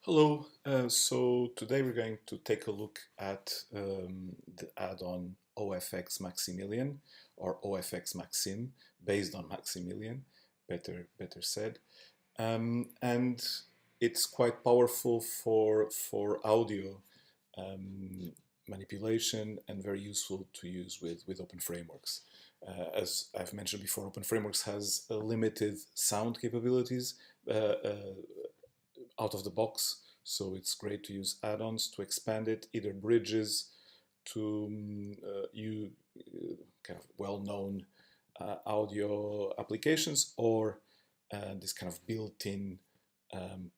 Hello, so today we're going to take a look at the add-on OFX Maximilian or OFX Maxim, based on Maximilian, better said. And it's quite powerful for audio manipulation and very useful to use with openFrameworks. As I've mentioned before, openFrameworks has limited sound capabilities out of the box, so it's great to use add-ons to expand it, either bridges to you kind of well-known audio applications, or this kind of built-in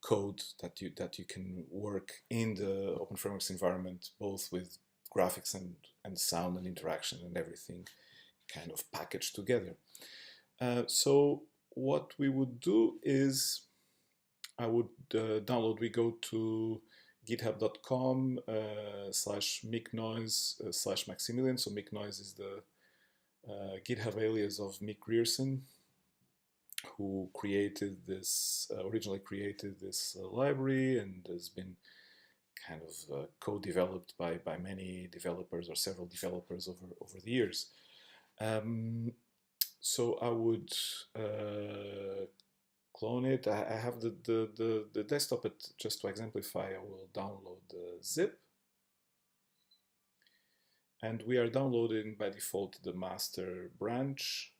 code that you can work in the openFrameworks environment, both with graphics and sound and interaction and everything kind of packaged together. So what we would do is I would download. We go to github.com /micnoise /Maximilian. So Micnoise is the GitHub alias of Mick Grierson, who created this, originally created this library, and has been kind of co-developed by many developers, or several developers over the years. So I would clone it. I have the desktop, but just to exemplify, I will download the zip. And we are downloading by default the master branch.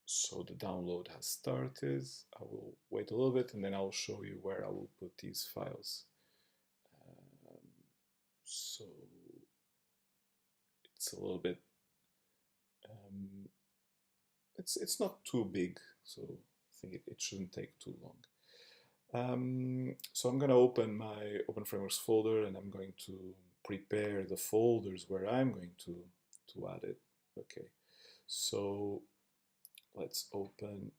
So the download has started. I will wait a little bit and then I'll show you where I will put these files. So it's a little bit, it's not too big, so I think it shouldn't take too long. So I'm going to open my openFrameworks folder, and I'm going to prepare the folders where I'm going to add it. Okay, so let's open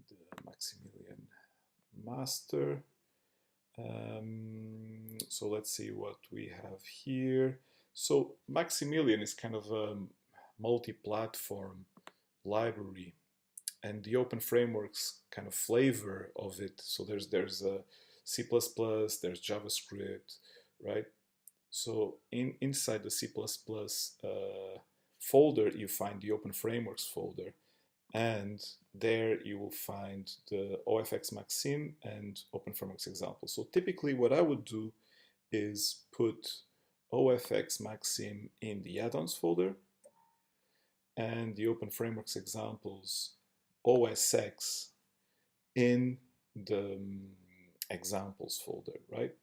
the Maximilian Master. So let's see what we have here. So Maximilian is kind of a multi-platform library, and the openFrameworks kind of flavor of it. So there's a C++, there's JavaScript, right? So inside the C++ folder, you find the openFrameworks folder, and there you will find the OFX Maxim and openFrameworks examples. So typically what I would do is put OFX Maxim in the add-ons folder, and the openFrameworks examples OSX in the examples folder, right?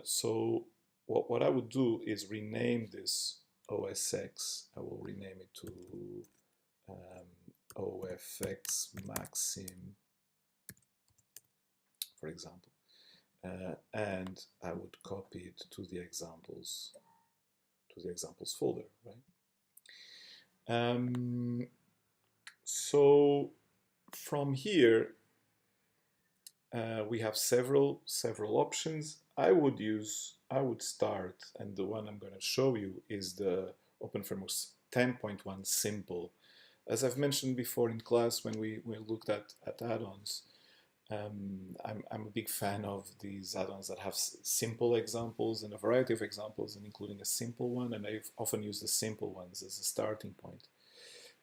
So what I would do is rename this OSX. I will rename it to OFX Maxim, for example, and I would copy it to the examples folder, right? So from here we have several options. I would start, and the one I'm going to show you is the openFrameworks 10.1 simple. As I've mentioned before in class when we looked at add-ons, I'm a big fan of these add-ons that have simple examples and a variety of examples, and including a simple one, and I often use the simple ones as a starting point.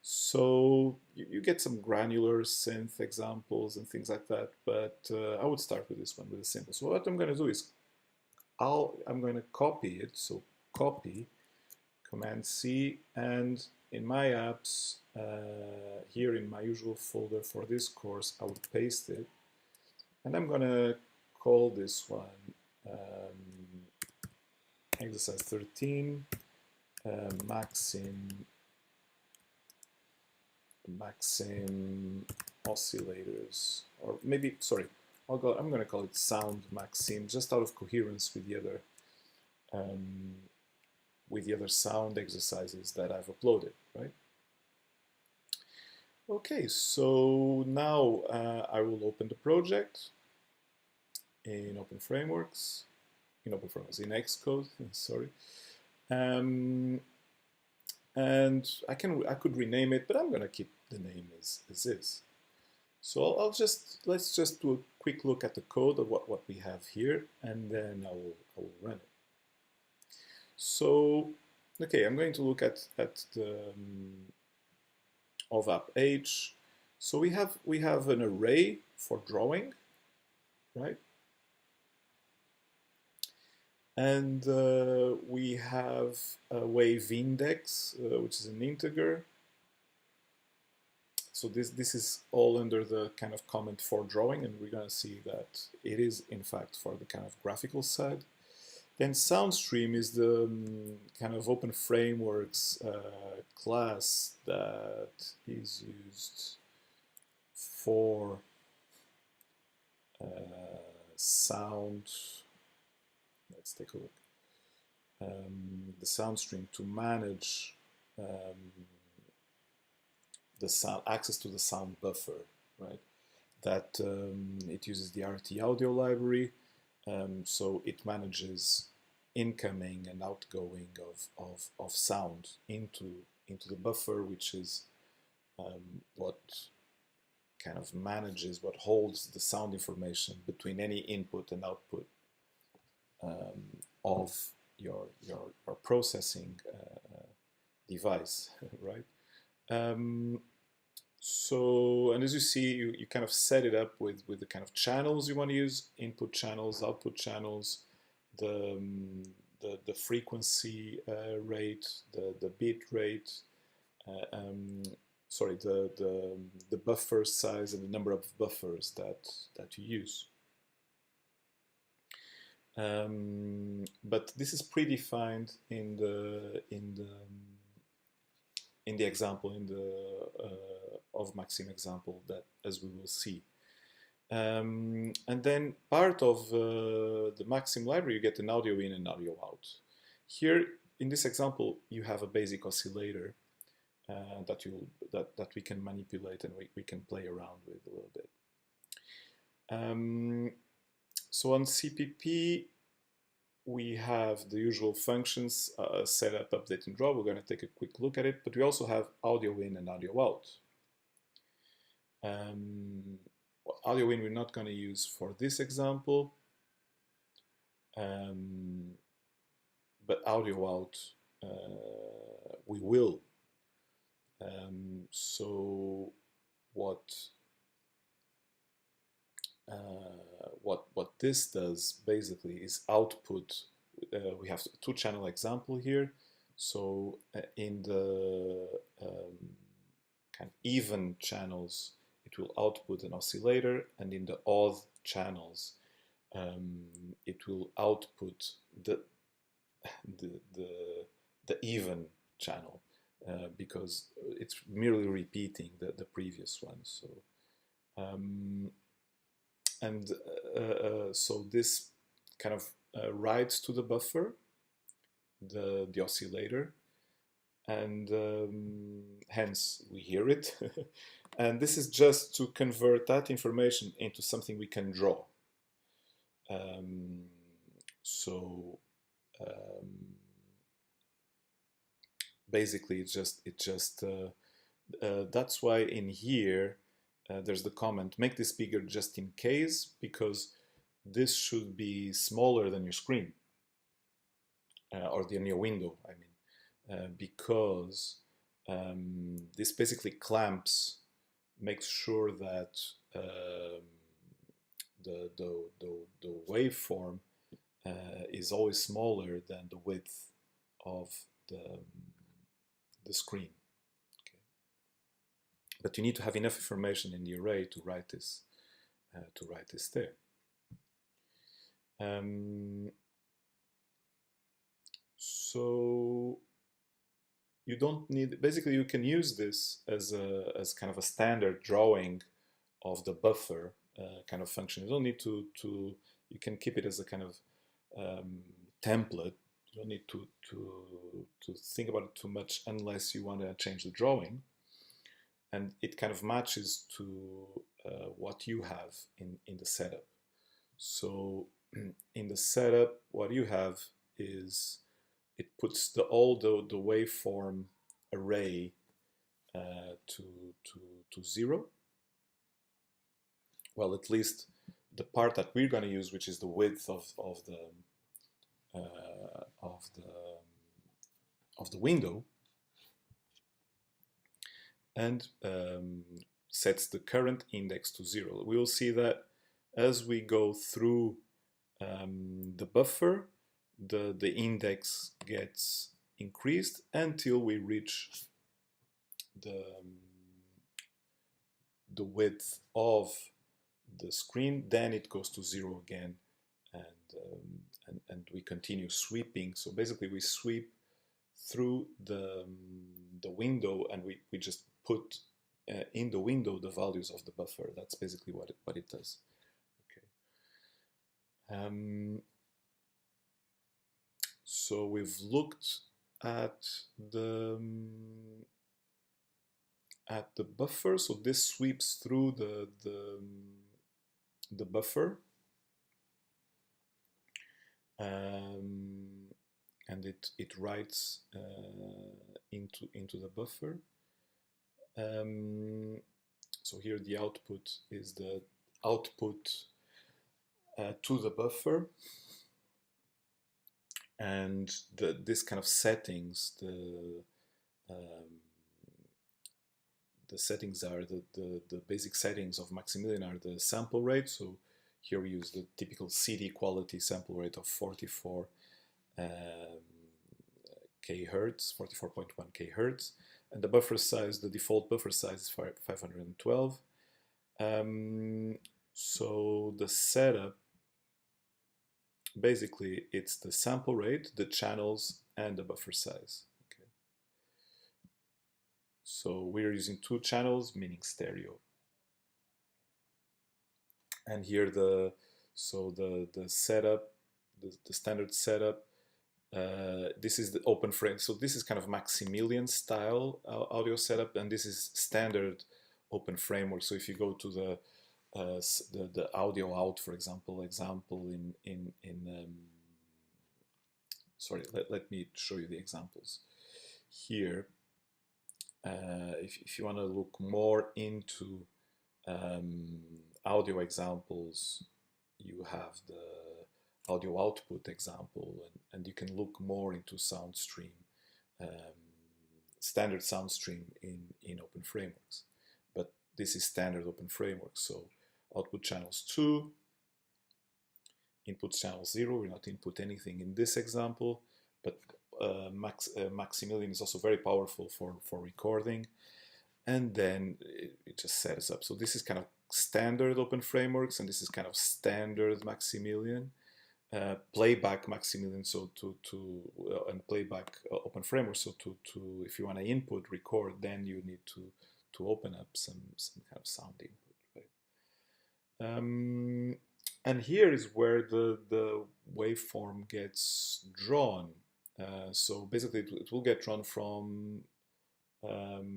So you get some granular synth examples and things like that, but I would start with this one, with a simple. So what I'm going to do is I'm going to copy it. So copy, Command C, and in my apps, here in my usual folder for this course, I would paste it. And I'm going to call this one exercise 13, Maxim oscillators, or maybe, sorry, I'm going to call it SoundMaxim, just out of coherence with the other sound exercises that I've uploaded, right? Okay, so now I will open the project in openFrameworks, in Xcode, sorry. And I could rename it, but I'm going to keep the name as is. So let's just do a quick look at the code of what we have here, and then I will run it. So, okay, I'm going to look at the of app age. So we have an array for drawing, right? And we have a wave index, which is an integer. So this is all under the kind of comment for drawing, and we're going to see that it is in fact for the kind of graphical side. Then Soundstream is the kind of openFrameworks class that is used for sound. Let's take a look. The Soundstream to manage the sound, access to the sound buffer, right? That it uses the RT audio library, so it manages incoming and outgoing of sound into the buffer, which is what kind of manages, what holds the sound information between any input and output of your processing device, right? So, and as you see, you kind of set it up with the kind of channels you want to use: input channels, output channels, the frequency rate, the bit rate, sorry, the buffer size and the number of buffers that you use. But this is predefined in the example, in the of Maxim example, that as we will see. And then part of the Maxim library, you get an audio in and audio out. Here in this example, you have a basic oscillator that we can manipulate and we can play around with a little bit. So on CPP, we have the usual functions, setup, update, and draw. We're going to take a quick look at it, but we also have audio in and audio out. Audio in we're not going to use for this example, but audio out we will. So what this does basically is output. We have a two-channel example here. So in the kind of even channels, it will output an oscillator, and in the odd channels, it will output the even channel, because it's merely repeating the previous one. So so this kind of writes to the buffer the oscillator, and hence we hear it. And this is just to convert that information into something we can draw. Basically, that's why in here there's the comment, make this bigger just in case, because this should be smaller than your screen, or than your window, I mean, because this basically clamps, makes sure that the waveform is always smaller than the width of the screen. Okay. But you need to have enough information in the array to write this there. So you don't need, basically you can use this as kind of a standard drawing of the buffer kind of function. You don't need to you can keep it as a kind of template. You don't need to think about it too much unless you want to change the drawing, and it kind of matches to what you have in the setup. So in the setup, what you have is it puts all the waveform array to 0, well, at least the part that we're going to use, which is the width of the window, and sets the current index to 0. We will see that as we go through the buffer, the index gets increased until we reach the width of the screen. Then it goes to 0 again, and we continue sweeping. So basically we sweep through the window, and we just put in the window the values of the buffer. That's basically what it does. Okay. So we've looked at the buffer. So this sweeps through the buffer, and it writes into the buffer. So here the output is the output to the buffer, and this kind of settings, the settings are the basic settings of Maximilian are the sample rate. So here we use the typical CD quality sample rate of 44 kHz, 44.1 kHz, and the buffer size, the default buffer size is 512. So the setup, basically it's the sample rate, the channels, and the buffer size. Okay. So we're using 2 channels, meaning stereo. And here the setup, the standard setup, this is the openFrame. So this is kind of Maximilian style audio setup, and this is standard openFramework. So if you go to the audio out, for example, sorry, let me show you the examples here. If you want to look more into audio examples, you have the audio output example, and you can look more into Soundstream, standard Soundstream in openFrameworks. But this is standard openFrameworks. So output channels 2, input channel 0. We're not input anything in this example, but Maximilian is also very powerful for recording, and then it just sets up. So this is kind of standard openFrameworks, and this is kind of standard Maximilian. Playback Maximilian, so and playback openFramework. So if you want to input record, then you need to open up some kind of sound input, right? And here is where the waveform gets drawn. So basically, it will get drawn from the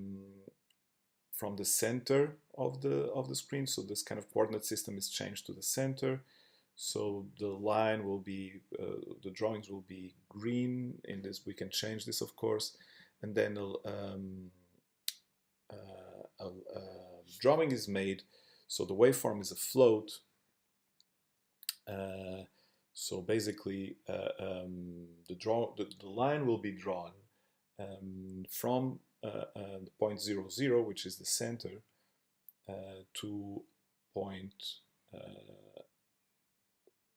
center of the screen. So this kind of coordinate system is changed to the center. So the line will be, the drawings will be green. In this, we can change this, of course, and then a drawing is made. So the waveform is a float. So basically, the line will be drawn from the point 0, 0, which is the center, to point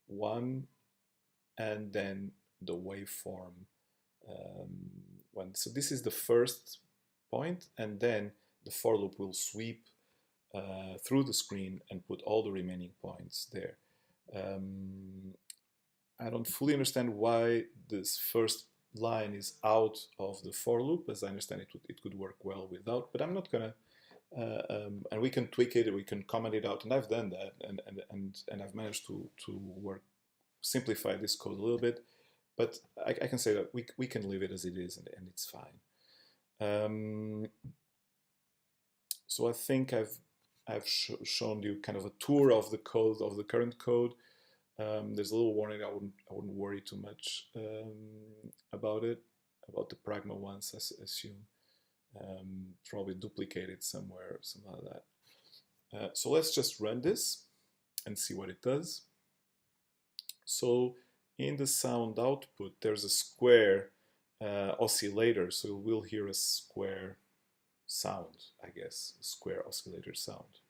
1, and then the waveform 1. So this is the first point, and then the for loop will sweep through the screen and put all the remaining points there. I don't fully understand why this first line is out of the for loop. As I understand it, it could work well without, but I'm not gonna. And we can tweak it, we can comment it out, and I've done that, and I've managed to simplify this code a little bit. But I can say that we can leave it as it is, and it's fine. So I think I've shown you kind of a tour of the code, of the current code. There's a little warning. I wouldn't worry too much about it, about the pragma ones, I assume. Probably duplicated somewhere, something like that. So let's just run this. and see what it does. So in the sound output, there's a square oscillator, so we'll hear a square sound, I guess, a square oscillator sound.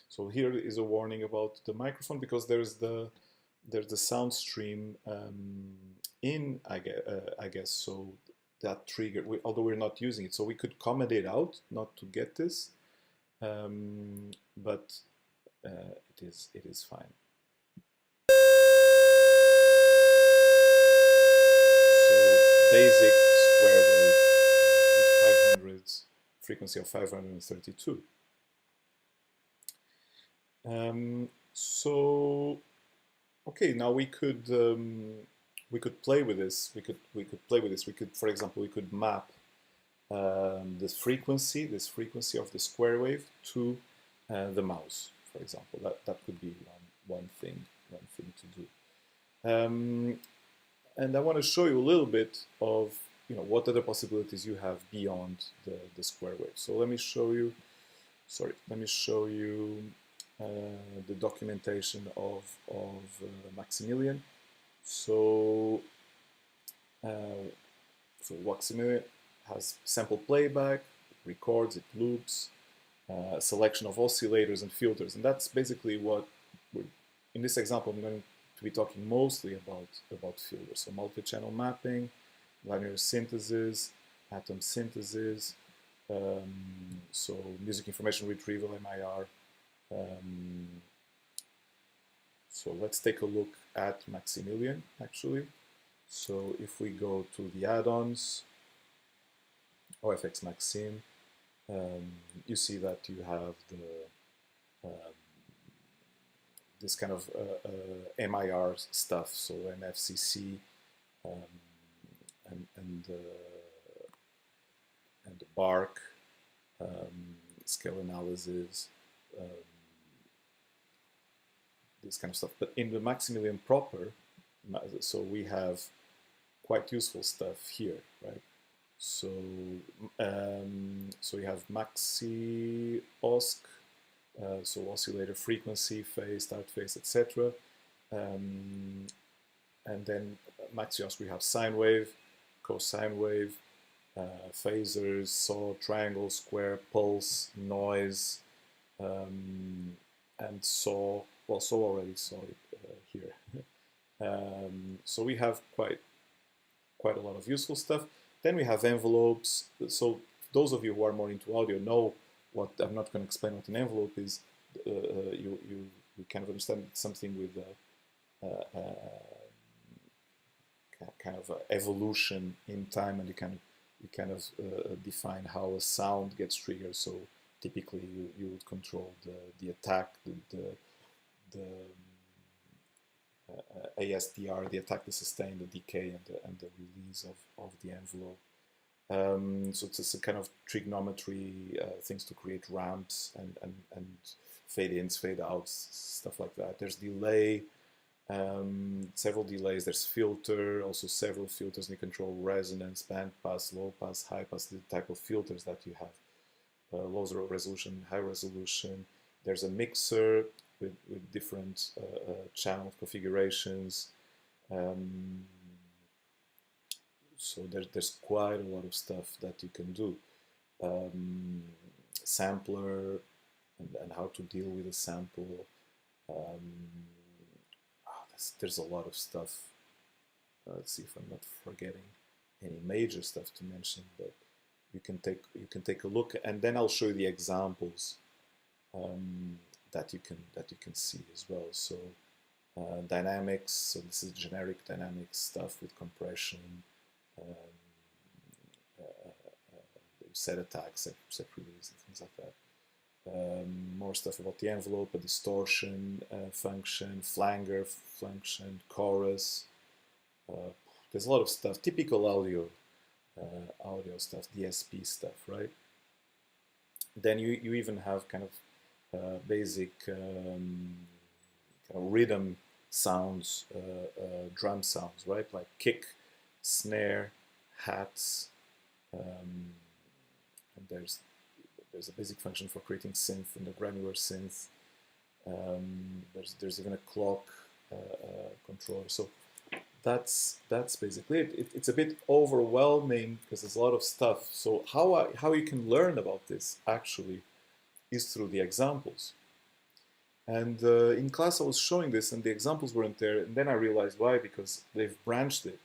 So here is a warning about the microphone, because there's the Soundstream in, I guess, so that trigger, although we're not using it, so we could comment it out not to get this, but it is fine. So basic square wave with 500, frequency of 532. So okay, now we could play with this. We could play with this. We could, for example, we could map this frequency of the square wave to the mouse, for example. That could be one thing to do. And I want to show you a little bit of what other possibilities you have beyond the square wave. So let me show you. Sorry, let me show you the documentation of Maximilian. So Maximilian has sample playback, it records, it loops, a selection of oscillators and filters, and that's basically what in this example I'm going to be talking mostly about filters. So multi-channel mapping, linear synthesis, atom synthesis, so music information retrieval, MIR. So let's take a look at Maximilian, actually. So if we go to the add-ons, oexMaxim, you see that you have this kind of MIR stuff, so MFCC and the BARC, scale analysis, this kind of stuff. But in the Maximilian proper, so we have quite useful stuff here, right? So so you have Maxi OSC, so oscillator frequency, phase, start phase, etc. And then Maxi OSC, we have sine wave, cosine wave, phasers, saw, triangle, square, pulse, noise, and saw. Well, saw already saw it here. So we have quite a lot of useful stuff. Then we have envelopes. So those of you who are more into audio know what I'm not going to explain what an envelope is. You kind of understand something with kind of evolution in time, and you kind of define how a sound gets triggered. So typically you would control the attack, the ASDR, the attack, the sustain, the decay, and the release of the envelope. So it's a kind of trigonometry things to create ramps and fade-ins, fade-outs, stuff like that. There's delay, several delays. There's filter, also several filters, and you control resonance, band pass, low pass, high pass, the type of filters that you have. Low resolution, high resolution. There's a mixer with different channel configurations. So there's quite a lot of stuff that you can do. Sampler and how to deal with a sample. There's a lot of stuff. Let's see if I'm not forgetting any major stuff to mention, but you can take a look, and then I'll show you the examples that you can see as well. So dynamics. So this is generic dynamics stuff with compression, set attacks, set release, and things like that. More stuff about the envelope, a distortion function, flanger function, chorus. There's a lot of stuff. Typical audio stuff, DSP stuff, right? Then you even have kind of basic kind of rhythm sounds, drum sounds, right? Like kick, snare, hats, there's a basic function for creating synth and a granular synth. There's even a clock controller. So that's basically it. It's a bit overwhelming because there's a lot of stuff. So how you can learn about this actually is through the examples. And in class I was showing this and the examples weren't there, and then I realized why, because they've branched it.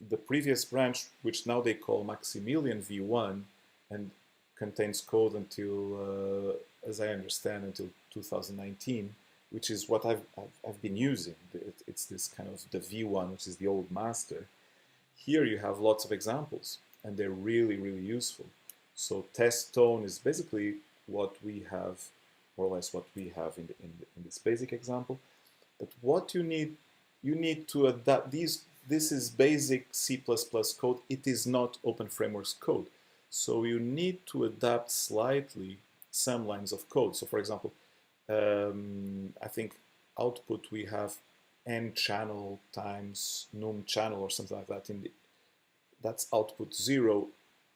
The previous branch, which now they call Maximilian V1 and contains code until, as I understand, until 2019, which is what I've been using. It's this kind of the V1, which is the old master. Here you have lots of examples, and they're really, really useful. So test tone is basically what we have, more or less what we have in this basic example. But what you need to adapt these. This is basic C++ code. It is not openFrameworks code. So you need to adapt slightly some lines of code. So for example, I think output we have n channel times num channel or something like that. That's output 0.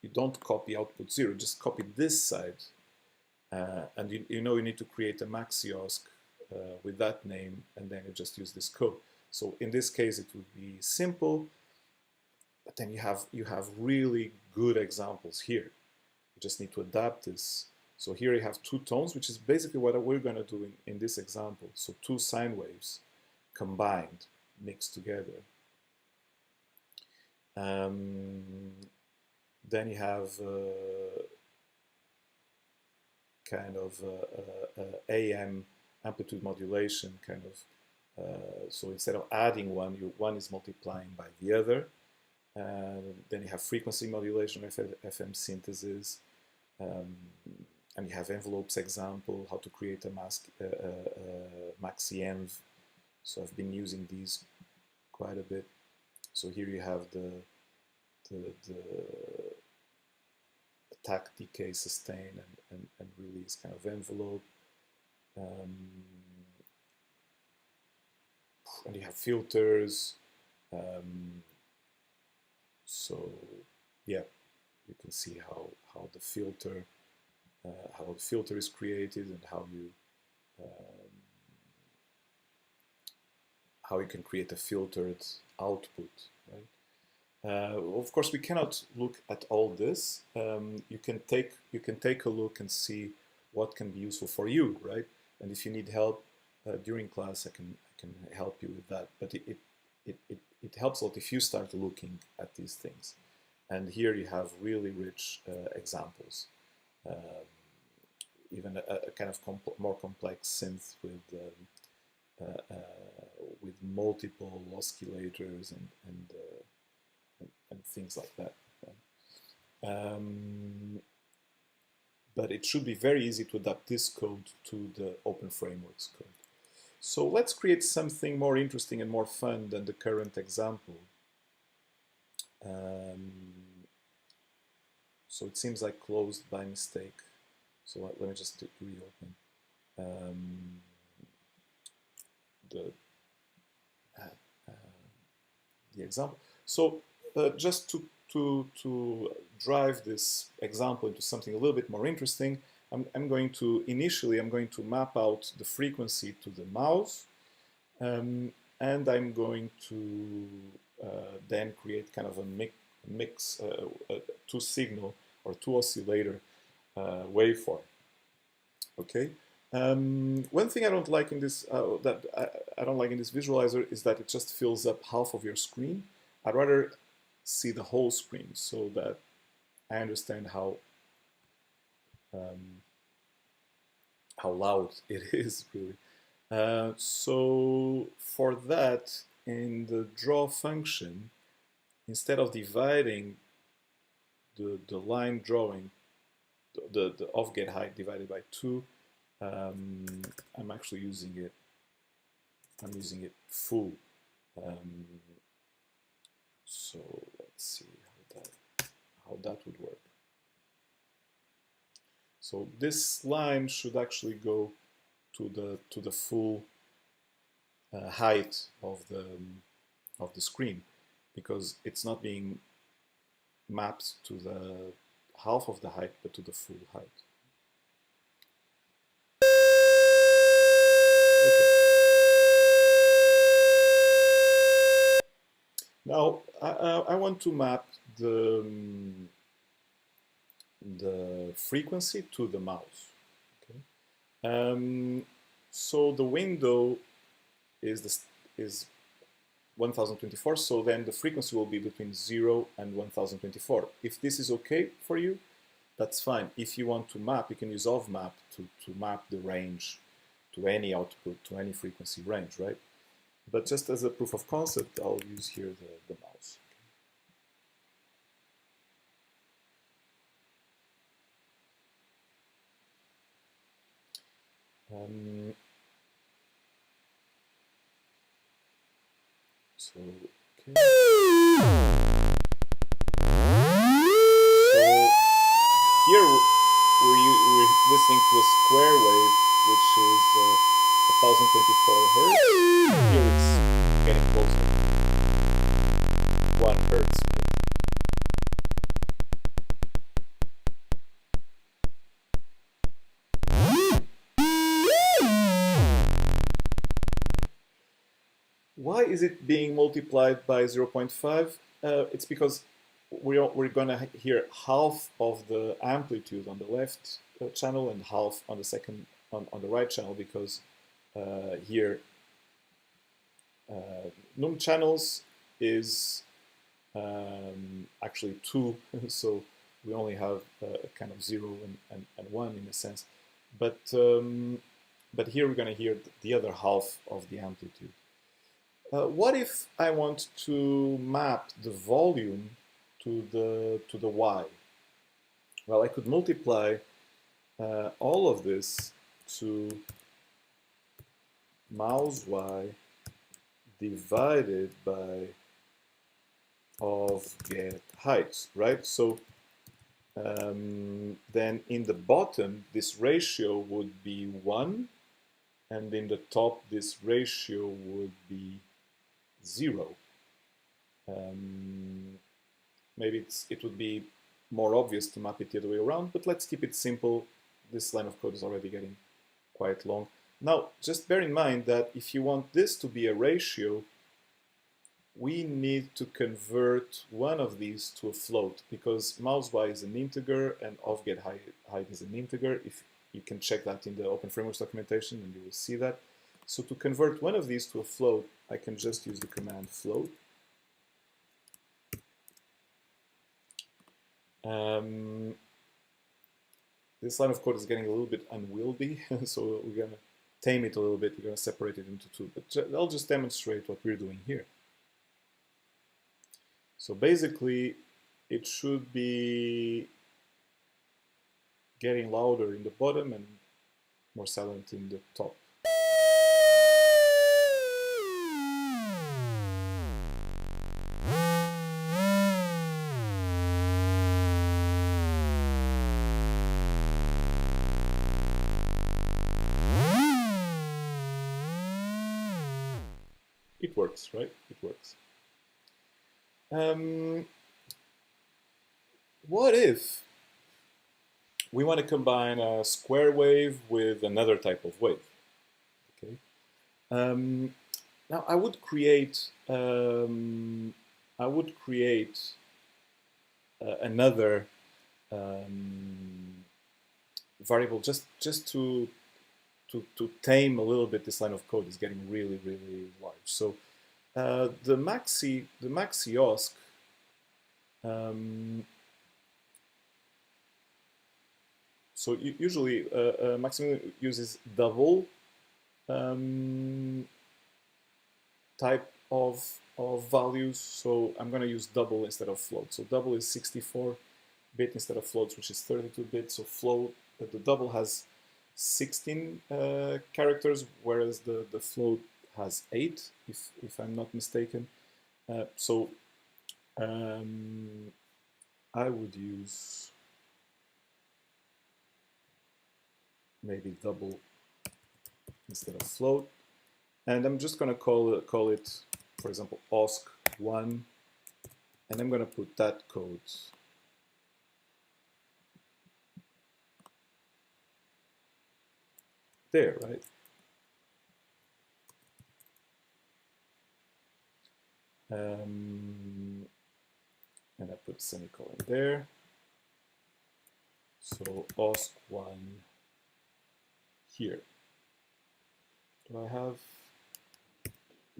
You don't copy output 0, just copy this side. And you know you need to create a maxiosk with that name, and then you just use this code. So in this case it would be simple, but then you have really good examples here. You just need to adapt this. So here you have two tones, which is basically what we're going to do in this example. So two sine waves combined, mixed together. Then you have kind of AM amplitude modulation, kind of. So instead of adding one, one is multiplying by the other. Then you have frequency modulation, FM synthesis, and you have envelopes example, how to create a Maxi-env. So I've been using these quite a bit. So here you have the attack, decay, sustain, and release kind of envelope. And you have filters. So yeah, you can see how the filter is created, and how you can create a filtered output, right? Of course, we cannot look at all this. You can take a look and see what can be useful for you, right? And if you need help during class, I can help you with that. But it helps a lot if you start looking at these things. And here you have really rich examples. Even a kind of more complex synth with multiple oscillators and things like that. But it should be very easy to adapt this code to the openFrameworks code. So let's create something more interesting and more fun than the current example. So it seems like closed by mistake. So let me just reopen the example. So just to drive this example into something a little bit more interesting, I'm going to map out the frequency to the mouse, and I'm going to then create kind of a mix, two signal or two oscillator waveform. Okay. One thing I don't like in this I don't like in this visualizer is that it just fills up half of your screen. I'd rather see the whole screen so that I understand how loud it is, really. So for that, in the draw function, instead of dividing the line drawing, the off-gate height divided by 2, I'm actually using it. I'm using it full. So let's see how that would work. So this line should actually go to the full height of the screen, because it's not being mapped to the half of the height, but to the full height. Okay. Now I want to map the frequency to the mouse. Okay. So the window is 1024, so then the frequency will be between 0 and 1024. If this is okay for you, that's fine. If you want to map, you can use ovmap to map the range to any output, to any frequency range, right? But just as a proof of concept, I'll use here the mouse. So, okay. So here we're listening to a square wave, which is 1024 Hertz. Here it's getting closer. 1 Hertz. Why is it being multiplied by 0.5? It's because we're going to hear half of the amplitude on the left channel and half on the on the right channel, because here num channels is actually 2, so we only have kind of 0 and 1 in a sense. But here we're going to hear the other half of the amplitude. What if I want to map the volume to the y? Well, I could multiply all of this to mouse y divided by of get heights, right? So then in the bottom, this ratio would be 1, and in the top, this ratio would be 0. Maybe it would be more obvious to map it the other way around, but let's keep it simple. This line of code is already getting quite long. Now, just bear in mind that if you want this to be a ratio, we need to convert one of these to a float, because mouse y is an integer and of get height is an integer. If you can check that in the openFrameworks documentation, and you will see that. So to convert one of these to a float, I can just use the command float. This line of code is getting a little bit unwieldy, so we're going to tame it a little bit. We're going to separate it into 2, but I'll just demonstrate what we're doing here. So basically, it should be getting louder in the bottom and more silent in the top. It works, right? It works. What if we want to combine a square wave with another type of wave? Okay. Now I would create another variable just to tame a little bit this line of code. Is getting really large. So the maxi osc so usually Maximilian uses double type of values, so I'm going to use double instead of float. So double is 64-bit instead of floats, which is 32-bit. So float, the double has 16 characters, whereas the float has 8, if I'm not mistaken. So I would use maybe double instead of float, and I'm just going to call it, for example, osc1, and I'm going to put that code there, right? And I put semicolon there. So OSC1 here. Do I have,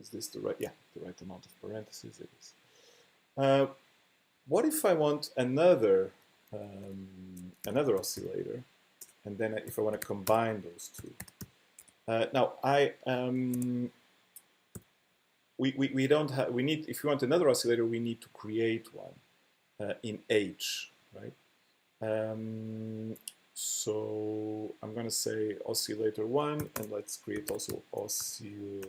is this the right, yeah, the right amount of parentheses? It is. What if I want another oscillator, and then if I want to combine those two? Now we don't have, we need, if you want another oscillator, we need to create one in H, right? So I'm going to say oscillator 1, and let's create also oscillator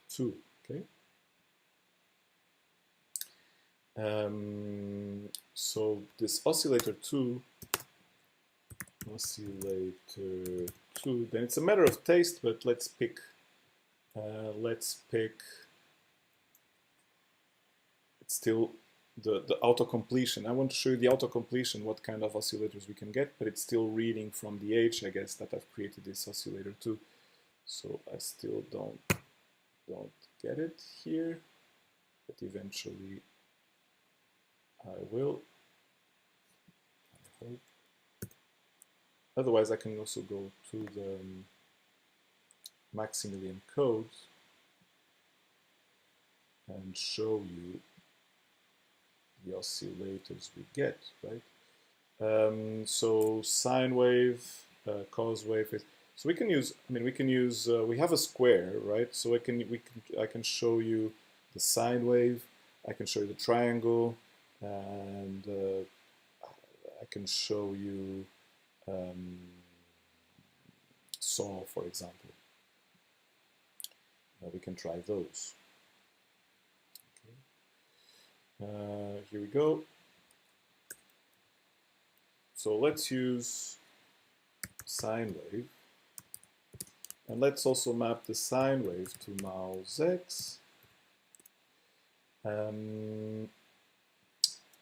2, okay? So this oscillator 2, then it's a matter of taste, but let's pick it's still the auto-completion. I want to show you the auto-completion, what kind of oscillators we can get, but it's still reading from the H, I guess, that I've created this oscillator 2. So I still don't get it here, but eventually I will. I hope. Otherwise, I can also go to the Maximilian code and show you the oscillators we get, right? So sine wave, cos wave. So we can use. I mean, we can use. We have a square, right? So I can show you the sine wave. I can show you the triangle, and I can show you saw, for example. We can try those. Here we go. So let's use sine wave, and let's also map the sine wave to mouse x.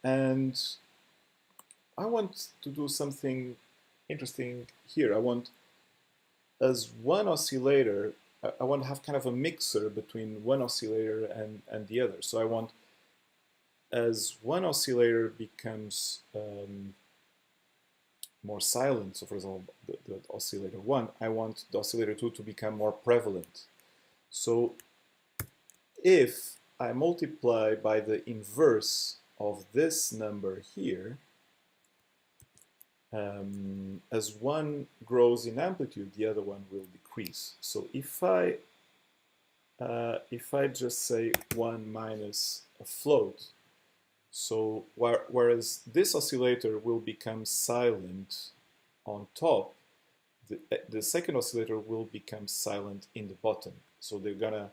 And I want to do something interesting here. I want, as one oscillator, I want to have kind of a mixer between one oscillator and the other. So I want, as one oscillator becomes more silent, so for example, the oscillator 1, I want the oscillator 2 to become more prevalent. So if I multiply by the inverse of this number here, as one grows in amplitude, the other one will decrease. So if I just say 1 minus a float, so whereas this oscillator will become silent on top, the second oscillator will become silent in the bottom. So they're gonna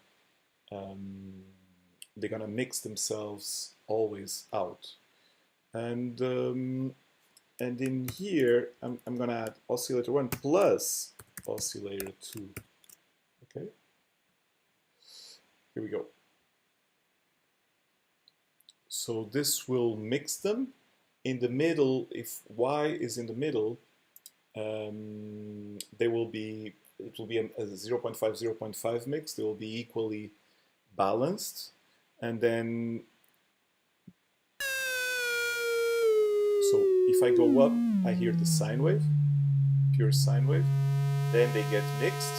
mix themselves always out. And in here, I'm gonna add oscillator 1 plus oscillator 2. Okay. Here we go. So this will mix them. In the middle, if Y is in the middle, it will be a 0.5, 0.5 mix. They will be equally balanced. And then, so if I go up, I hear the sine wave, pure sine wave. Then they get mixed.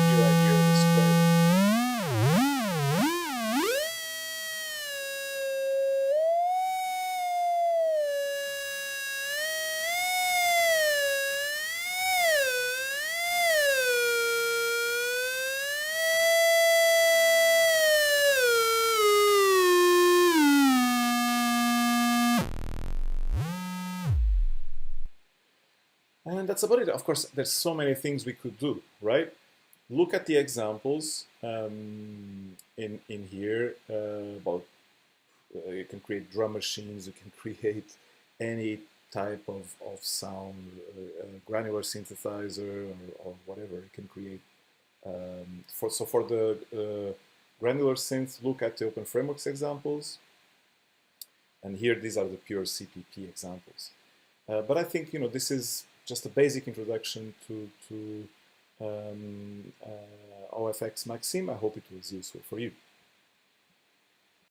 Here I hear the square wave. And that's about it. Of course, there's so many things we could do, right? Look at the examples in here. You can create drum machines, you can create any type of sound, granular synthesizer or whatever you can create. So for the granular synth, look at the openFrameworks examples. And here, these are the pure CPP examples. But I think, this is just a basic introduction to OFX Maxim. I hope it was useful for you.